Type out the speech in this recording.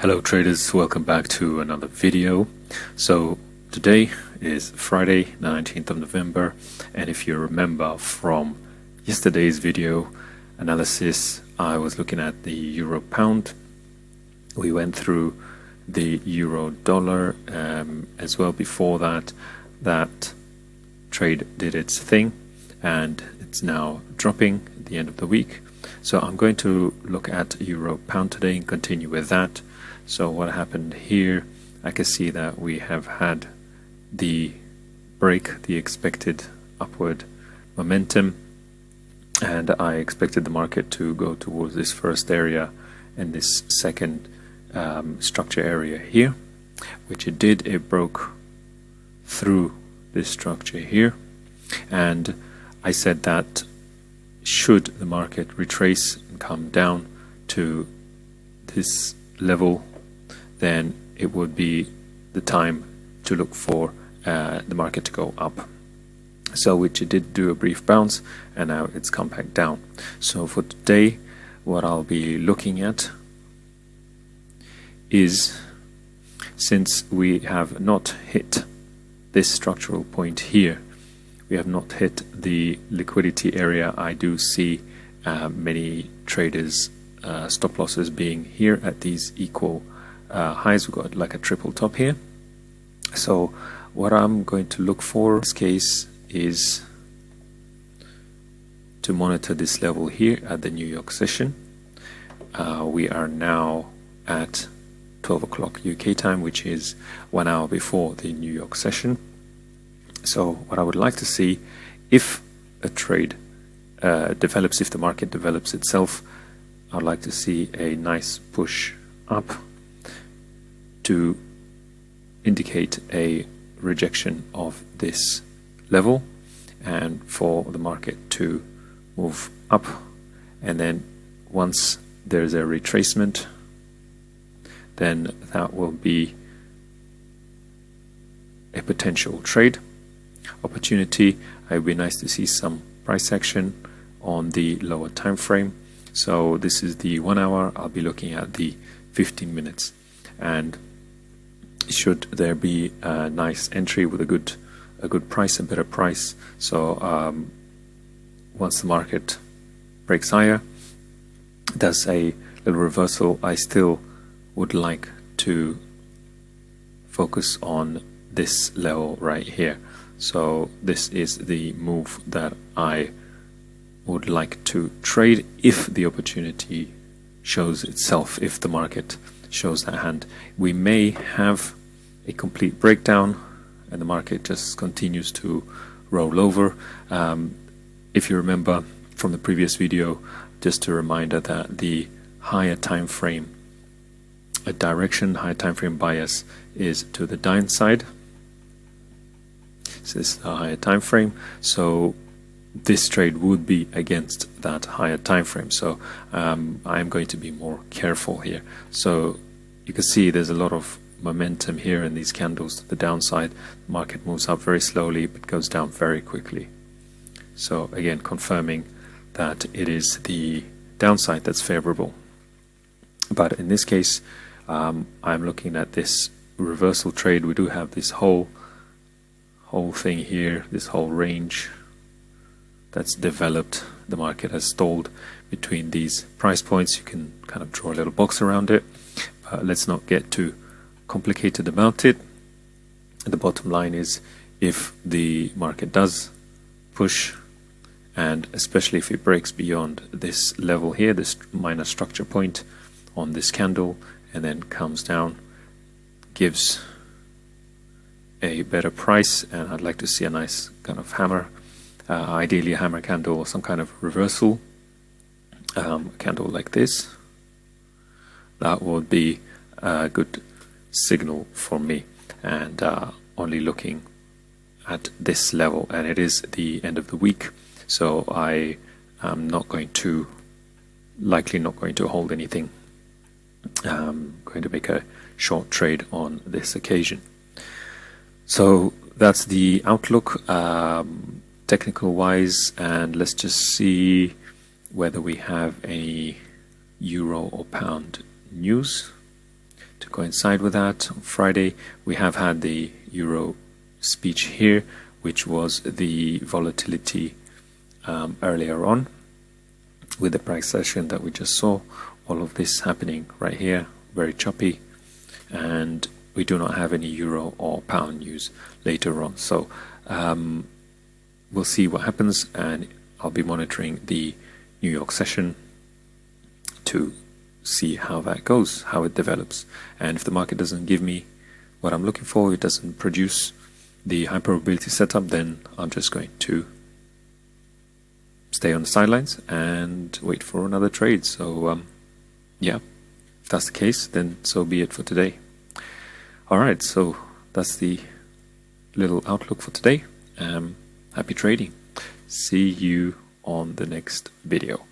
Hello traders, welcome back to another video. So today is Friday, 19th of November, and if you remember from yesterday's video analysis, I was looking at the euro pound. We went through the euro dollar as well. Before that trade did its thing and it's now dropping at the end of the week. So I'm going to look at euro pound today and continue with that. So what happened here, I can see that we have had the break, the expected upward momentum, and I expected the market to go towards this first area and this second structure area here, which it did. It broke through this structure here, and I said that should the market retrace and come down to this level, then it would be the time to look for the market to go up. So which it did do a brief bounce, and now it's come back down. So for today, what I'll be looking at is, since we have not hit this structural point here, we have not hit the liquidity area. I do see many traders stop losses being here at these equal highs. We've got like a triple top here. So what I'm going to look for in this case is to monitor this level here at the New York session. We are now at 12 o'clock UK time, which is 1 hour before the New York session. So what I would like to see, if a trade develops, if the market develops itself, I'd like to see a nice push up to indicate a rejection of this level, and for the market to move up, and then once there's a retracement, then that will be a potential trade opportunity. It would be nice to see some price action on the lower time frame. So this is the 1 hour. I'll be looking at the 15 minutes, and should there be a nice entry with a good price, a better price. So once the market breaks higher, does a little reversal, I still would like to focus on this level right here. So this is the move that I would like to trade if the opportunity shows itself, if the market shows that hand. We may have a complete breakdown and the market just continues to roll over. If you remember from the previous video, just a reminder that the higher time frame direction, higher time frame bias is to the downside. So this is a higher time frame, so this trade would be against that higher time frame. So I'm going to be more careful here. So you can see there's a lot of momentum here in these candles to the downside. The market moves up very slowly but goes down very quickly. So again, confirming that it is the downside that's favorable. But in this case, I'm looking at this reversal trade. We do have this whole thing here, this whole range that's developed. The market has stalled between these price points. You can kind of draw a little box around it, but let's not get too complicated about it. The bottom line is, if the market does push, and especially if it breaks beyond this level here, this minor structure point on this candle, and then comes down, gives a better price, and I'd like to see a nice kind of hammer, ideally a hammer candle or some kind of reversal candle like this. That would be a good signal for me, and only looking at this level, and it is the end of the week, so I am likely not going to hold anything. I'm going to make a short trade on this occasion. So that's the outlook technical wise, and let's just see whether we have any euro or pound news coincide with that. On Friday, we have had the euro speech here, which was the volatility earlier on with the price session that we just saw. All of this happening right here, very choppy, and we do not have any euro or pound news later on. So we'll see what happens, and I'll be monitoring the New York session to see how that goes, how it develops. And if the market doesn't give me what I'm looking for, it doesn't produce the high probability setup, then I'm just going to stay on the sidelines and wait for another trade. So yeah, if that's the case, then so be it for today. Alright, so that's the little outlook for today. Happy trading. See you on the next video.